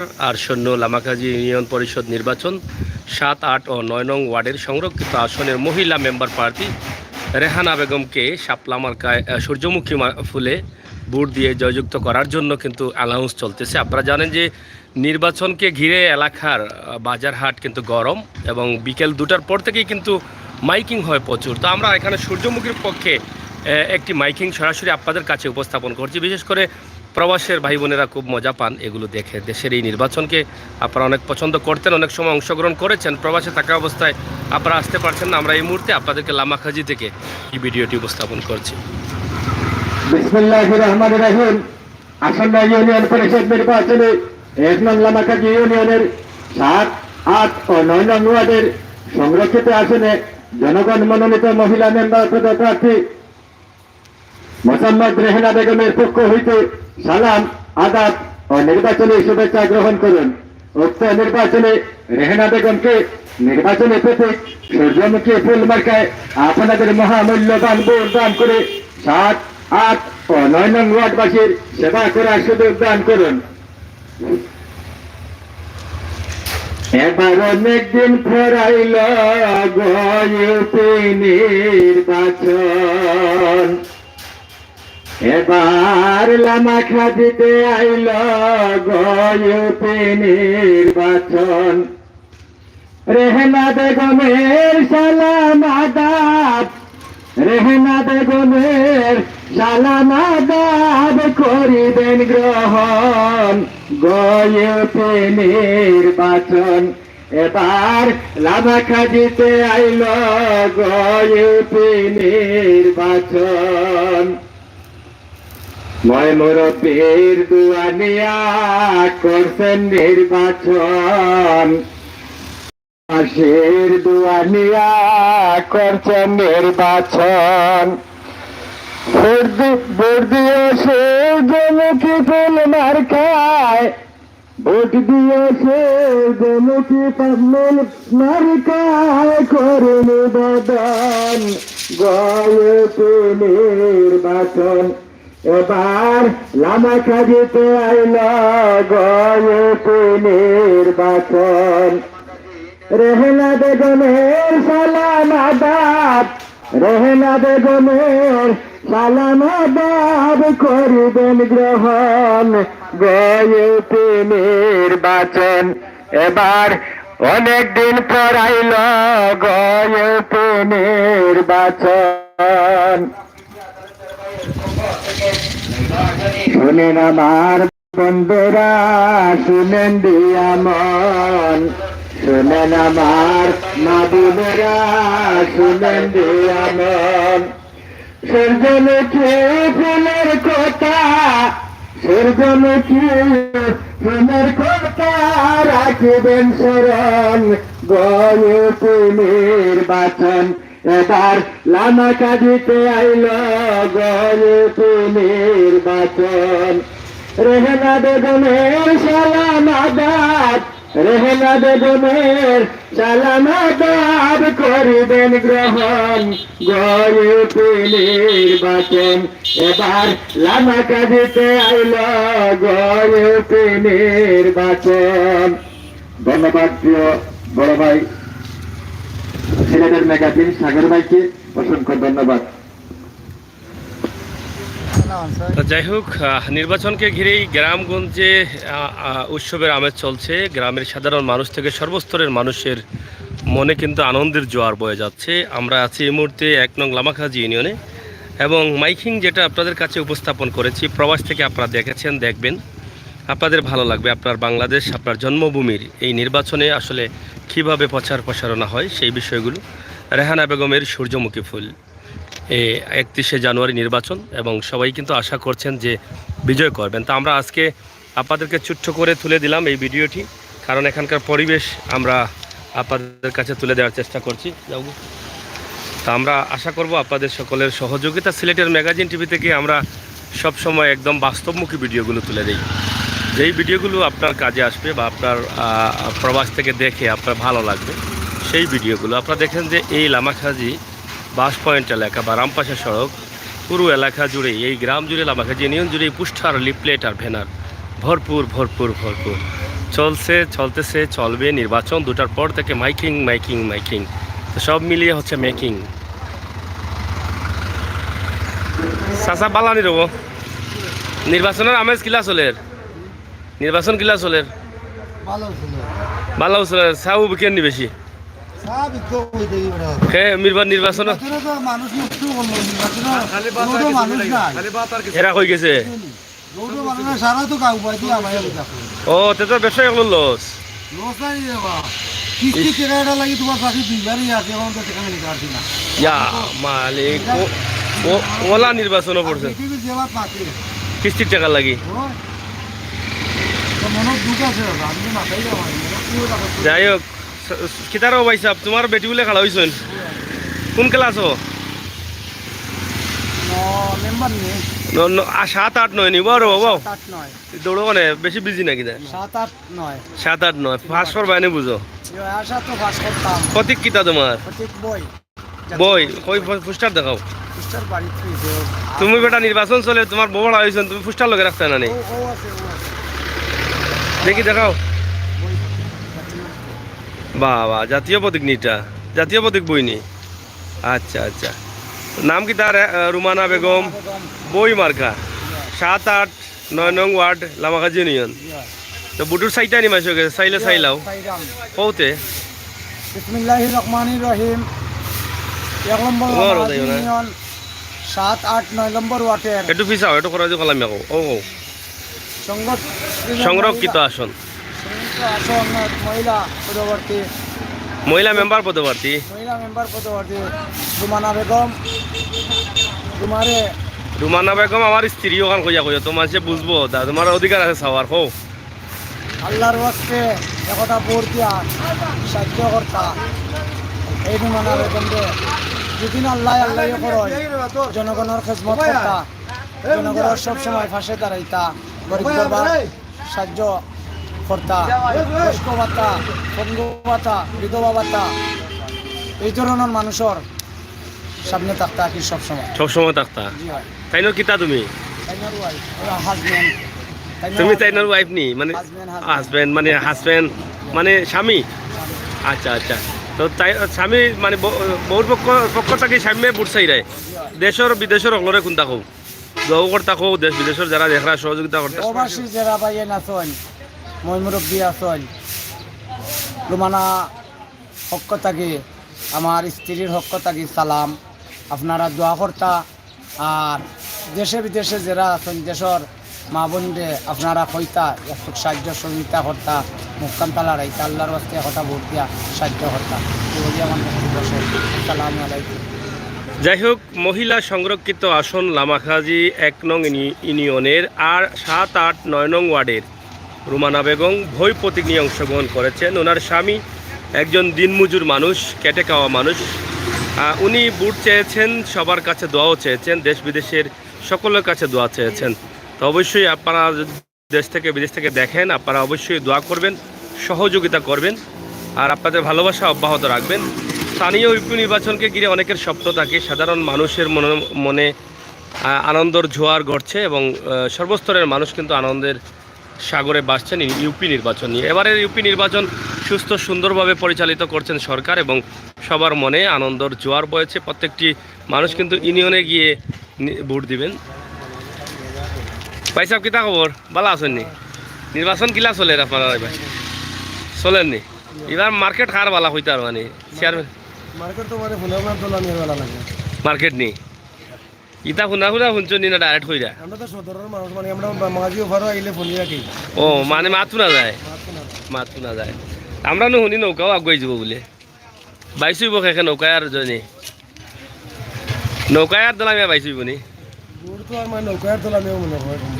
আর সৈন্য লামাকাজি ইউনিয়ন পরিষদ নির্বাচন ৭, ৮ ও ৯ নং ওয়ার্ডের সংরক্ষিত আসনের মহিলা মেম্বার প্রার্থী রেহানা বেগমকে শাপলা মার্কায় সূর্যমুখী ফুলে ভোট দিয়ে জয়যুক্ত করার জন্য কিন্তু অ্যানাউন্স চলতেছে। আপনারা জানেন যে নির্বাচনকে ঘিরে এলাকার বাজার হাট কিন্তু গরম এবং বিকেল ২টার পর থেকেই কিন্তু মাইকিং হয় প্রচুর। তো আমরা এখানে সূর্যমুখীর পক্ষে একটি মাইকিং সরাসরি আপনাদের কাছে উপস্থাপন করছি। বিশেষ করে প্রবাসের ভাই বোনেরা খুব মজা পান এগুলো দেখে। দেশের এই নির্বাচনকে আপনারা অনেক পছন্দ করতেন, অনেক সময় অংশগ্রহণ করেছেন। প্রবাসে থাকা অবস্থায় আপনারা আসতে পারছেন না। আমরা এই মুহূর্তে আপনাদেরকে লামাখাজি থেকে এই ভিডিওটি উপস্থাপন করছি। বিসমিল্লাহির রহমানির রহিম। আসন্ন ইউনিয়ন পরিষদ নির্বাচনে ১ নং লামাকাজি ইউনিয়নের ৭, ৮ ও ৯ নং ওয়ার্ডের সংরক্ষিত আসনে জনগণ মনোনীত মহিলা মেম্বার পদপ্রার্থী মোসাম্মদ রেহানা বেগমের পক্ষ হইতে সালাম, আদাব ও নির্বাচনী শুভেচ্ছা গ্রহণ করুন। উক্ত নির্বাচনে রেহানা বেগমকে নির্বাচনী প্রতীক সূর্যমুখী ফুল মার্কায় আপনাদের মহামূল্যবান ভোট দান করে ৭, ৮ ও ৯ নং ওয়ার্ডবাসীর সেবা করার সুযোগ দান করুন। এবার অনেকদিন ফেরাইল নির্বাচন, এবার লামাখাজিতে আইল নির্বাচন। রেহানা বেগমের সালাম আদাব, রেহানা বেগমের সালাম আদাব করিবেন গ্রহণ গয়েতে নির্বাচন। এবার লামাখাজিতে আইল গয়েতে নির্বাচন। ময় মুরব্বীর দুয়ানিয়া করছেন নির্বাচন, আশির দুয়ানিয়া করছেন নির্বাচন। ভোট দিয়ে সূর্যমুখী ফুল মার্কায়, ভোট দিয়ে সূর্যমুখী ফুল মার্কায় করে নিবেদন গয়েতে নির্বাচন। এবার লামাখাজিতে আইল গয়েতে নির্বাচন। রেহানা বেগমের সালাম আদাব, রেহানা বেগমের সালাম আদাব করিবেন গ্রহণ গয়েতে নির্বাচন। এবার অনেকদিন পর আইল গয়েতে নির্বাচন। শুনেন আমার বন্ধুরা, শুনেন দিয়া মন, শুনেন আমার মাদুনেরা, শুনেন দিয়া মন। সূর্যমুখী ফুলের কথা, সূর্যমুখী ফুলের কথা রাখিবেন স্মরণ গয়েতে নির্বাচন। এবার লামাকাজিতে আইল গয়েতে নির্বাচন। রেহানা বেগমের সালাম আদাব, রেহানা বেগমের সালাম আদাব করিবেন গ্রহণ গয়েতে নির্বাচন। এবার লামাকাজিতে আইল গয়েতে নির্বাচন। ধন্যবাদ প্রিয় বড় ভাই সিলেটের ম্যাগাজিন সাগর ভাইকে অসংখ্য ধন্যবাদ। যাই হোক, নির্বাচনকে ঘিরেই গ্রামগঞ্জে উৎসবের আমেজ চলছে। গ্রামের সাধারণ মানুষ থেকে সর্বস্তরের মানুষের মনে কিন্তু আনন্দের জোয়ার বয়ে যাচ্ছে। আমরা আছি এই মুহূর্তে ১ নং লামাখাজি ইউনিয়নে এবং মাইকিং যেটা আপনাদের কাছে উপস্থাপন করেছি, প্রবাস থেকে আপনারা দেখেছেন, দেখবেন, আপনাদের ভালো লাগবে। আপনার বাংলাদেশ, আপনার জন্মভূমির এই নির্বাচনে আসলে কিভাবে প্রচার প্রসারণা হয় সেই বিষয়গুলো। রেহানা বেগমের সূর্যমুখী ফুল ৩১শে জানুয়ারি নির্বাচন এবং সবাই কিন্তু আশা করছেন যে বিজয় করবেন। তো আমরা আজকে আপনাদেরকে ছোট্ট করে তুলে দিলাম এই ভিডিওটি, কারণ এখানকার পরিবেশ আমরা আপনাদের কাছে তুলে দেওয়ার চেষ্টা করছি। তা আমরা আশা করব আপনাদের সকলের সহযোগিতা। সিলেটের ম্যাগাজিন টিভি থেকে আমরা সব সময় একদম বাস্তবমুখী ভিডিওগুলো তুলে দিই, যেই ভিডিওগুলো আপনার কাজে আসবে বা আপনার প্রবাস থেকে দেখে আপনার ভালো লাগবে সেই ভিডিওগুলো। আপনারা দেখেন যে এই লামাখাজি বাস পয়েন্ট এলাকা বা রামপাশা সড়ক পুরো এলাকা জুড়ে, এই গ্রাম জুড়ে, লামাখাজি ইউনিয়ন জুড়ে পোস্টার, লিফলেট আর ব্যানার ভরপুর ভরপুর ভরপুর। চলতেছে চলবে নির্বাচন 2টার পর থেকে মাইকিং মাইকিং মাইকিং, তো সব মিলিয়ে হচ্ছে মেকিং। চাচা বালানি রব নির্বাচনের আমেজ কিলা চলের, নির্বাচন কিলা চলের ভালো চলের, চাও কেন নি বেশি নির্বাচন এরা কই গেছে ও তে তো ব্যবসা এগুলো লস ইয়া মালিক ওলা নির্বাচনও পড়ছে কিস্তির টাকা লাগি। যাই হোক কিতারও ভাই সাহেব তোমার বেটি বলে খেলা হয়েছেন কোন ক্লাস ও 7-8-9 নিব আর বাবা দৌড়ো মানে বেশি বিজি নাকি না 7-8-9 পাস করবা এনে বুঝো প্রতীক কিতা তোমার বই কই পোস্টার দেখাও তুমি বেটা নির্বাচন চলে তোমার বড় হয়েছেন তুমি পোস্টার লগে রাখতে না নেই দেখি দেখাও বাবা জাতীয় প্রতীক নিটা জাতীয় প্রতীক বই নি আচ্ছা আচ্ছা নাম কি তার রুমানা বেগম বই মার্কা 7-8-9 নং ওয়ার্ড লামাকাজি ইউনিয়ন তো বুটুর সাইটা নি মাসে গেছে চাইলে চাইলাও কৌতে বিসমিল্লাহির রহমানির রহিম 1 নম্বর ইউনিয়ন 7-8-9 নম্বর ওয়ার্ডের একটু পিছাও একটু করা কলাম ও সংরক্ষিত আসন মহিলা পদপ্রার্থী মহিলা মেম্বার পদপ্রার্থী রুমানা বেগম রুমানা বেগম আমার স্ত্রী ওখান কইয়া কইয়া তো মানুষে বুঝবো তোমার অধিকার আছে সাওয়ার হো আল্লাহর ওয়াস্তে একথা ভোট দিয়া সাহায্যকর্তা এই রুমানা বেগমকে যেদিন আল্লাহ করয় জনগণের খেদমত করতা জনগণের সবসময় ফাঁসে দাঁড়াইতা গরিব দরবার সাহায্য কর্তা বয়স্ক ভাতা পঙ্গু ভাতা বিধবা ভাতা এই ধরনের মানুষের সামনে থাকতা কি সবসময় থাকতা তাইনোর কিতা তুমি হাজবেন্ড তুমি তাইনোর ওয়াইফ নি মানে হাজবেন্ড মানে স্বামী আচ্ছা আচ্ছা তো তাই স্বামী মানে বহুত পক্ষ থাকি স্বামী বুট চাই রায় দেশের বিদেশের অগলরে কোনটা কৌ দৌ কর্তা কৌ দেশ বিদেশের যারা দেখা সহযোগিতা করতে প্রবাসী যারা পাইয়ে নাচন মই মুরব্বী আছেন রুমানা হক থাকি আমার স্ত্রীর হক থাকি সালাম আপনারা দোয়া কর্তা আর দেশে বিদেশে যারা আছেন দেশের মা বোনরে আপনারা কইতা একটু সাহায্য সহযোগিতা কর্তা মুখকান তালা রাইতা আল্লাহর বাস্তে কথা ভোট দিয়া সাহায্য কর্তা আমার সালাম আলাইকুম। যাই হোক মহিলা সংরক্ষিত আসন লামাখাজি 1 নং ইউনিয়নের আর 7-8-9 নং ওয়ার্ডের রুমানা বেগম ভোই প্রতীক নিয়ে অংশগ্রহণ করেছেন। ওনার স্বামী একজন দিনমজুর মানুষ, খেটে খাওয়া মানুষ। উনি ভোট চেয়েছেন, সবার কাছে দোয়াও চেয়েছেন, দেশ বিদেশের সকলের কাছে দোয়া চেয়েছেন। তো অবশ্যই আপনারা দেশ থেকে বিদেশ থেকে দেখেন, আপনারা অবশ্যই দোয়া করবেন, সহযোগিতা করবেন আর আপনাদের ভালোবাসা অব্যাহত রাখবেন। স্থানীয় ইউপি নির্বাচনকে ঘিরে অনেকের স্বপ্ন থাকে, সাধারণ মানুষের মনে আনন্দের জোয়ার ঘটছে এবং সর্বস্তরের মানুষ কিন্তু আনন্দের সাগরে ভাসছেন ইউপি নির্বাচন নিয়ে। এবারের ইউপি নির্বাচন সুস্থ সুন্দরভাবে পরিচালিত করছেন সরকার এবং সবার মনে আনন্দের জোয়ার বয়েছে। প্রত্যেকটি মানুষ কিন্তু ইউনিয়নে গিয়ে ভোট দিবেন। ভাই সাহেব কিতা খবর, ভালো আছেননি? নির্বাচন কিলা চলে আপনারা এবার চলেননি? এবার মার্কেট কার বালা হইতে আর মানে চেয়ারম্যান মার্কেট নি ইতা শুনছো নি না ডাইরেক্ট হইরা ও মানে মাতু না যায় আমরা নো শুনি নৌকাও আগুয়াই যাব বলে বাইশুইব খেখে নৌকায় আর জনি নৌকায় আর দলামিয়া বাইশুইব নি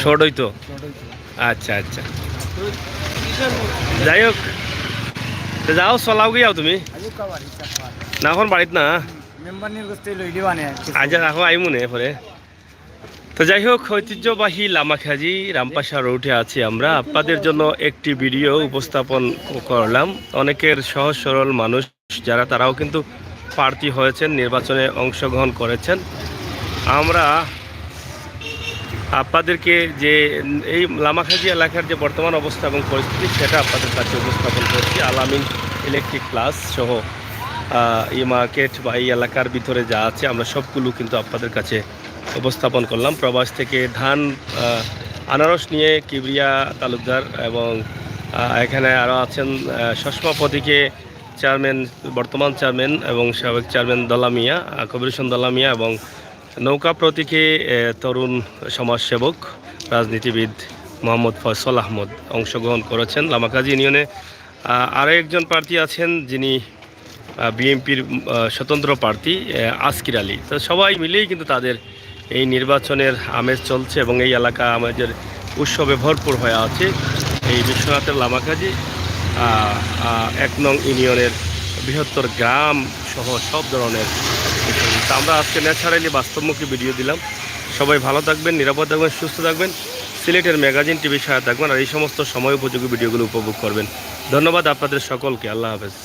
শর্ট হইতো আচ্ছা আচ্ছা যাই হোক যাও চলাও গিয়াও তুমি না এখন বাড়িত না আচ্ছা রাখো আই মনে পরে। তো যাই হোক ঐতিহ্যবাহী লামাখাজি রামপাশা রোডে আছি আমরা, আপনাদের জন্য একটি ভিডিও উপস্থাপন করলাম। অনেকের সহজ সরল মানুষ যারা তারাও কিন্তু প্রার্থী হয়েছেন, নির্বাচনে অংশগ্রহণ করেছেন। আমরা আপনাদেরকে যে এই লামাখাজি এলাকার যে বর্তমান অবস্থা এবং পরিস্থিতি সেটা আপনাদের কাছে উপস্থাপন করছি। আলামিন ইলেকট্রিক প্লাস সহ এই মার্কেট বা এই এলাকার ভিতরে যা আছে আমরা সবগুলো কিন্তু আপনাদের কাছে উপস্থাপন করলাম। প্রবাস থেকে ধান, আনারস নিয়ে কিবরিয়া তালুকদার এবং এখানে আরও আছেন চশমা প্রতীকে চেয়ারম্যান, বর্তমান চেয়ারম্যান এবং সাবেক চেয়ারম্যান দলামিয়া, কবির হোসেন দলামিয়া, এবং নৌকা প্রতীকে তরুণ সমাজসেবক রাজনীতিবিদ মোহাম্মদ ফয়সল আহমদ অংশগ্রহণ করেছেন। লামাকাজি ইউনিয়নে আরও একজন প্রার্থী আছেন যিনি বিএনপির স্বতন্ত্র প্রার্থী আসকির আলী। তো সবাই মিলেই কিন্তু তাদের এই নির্বাচনের আমেজ চলছে এবং এই এলাকা আমাদের উৎসবে ভরপুর হয়ে আছে। এই বিশ্বনাথের লামাকাজি 1 নং ইউনিয়নের বৃহত্তর গ্রাম সহ সব ধরনের বিষয়। তা আমরা আজকে ন্যাচারালি বাস্তবমুখী ভিডিও দিলাম। সবাই ভালো থাকবেন, নিরাপদ থাকবেন, সুস্থ থাকবেন, সিলেটের ম্যাগাজিন টিভির সাথে থাকবেন আর এই সমস্ত সময় উপযোগী ভিডিওগুলো উপভোগ করবেন। ধন্যবাদ আপনাদের সকলকে। আল্লাহ হাফেজ।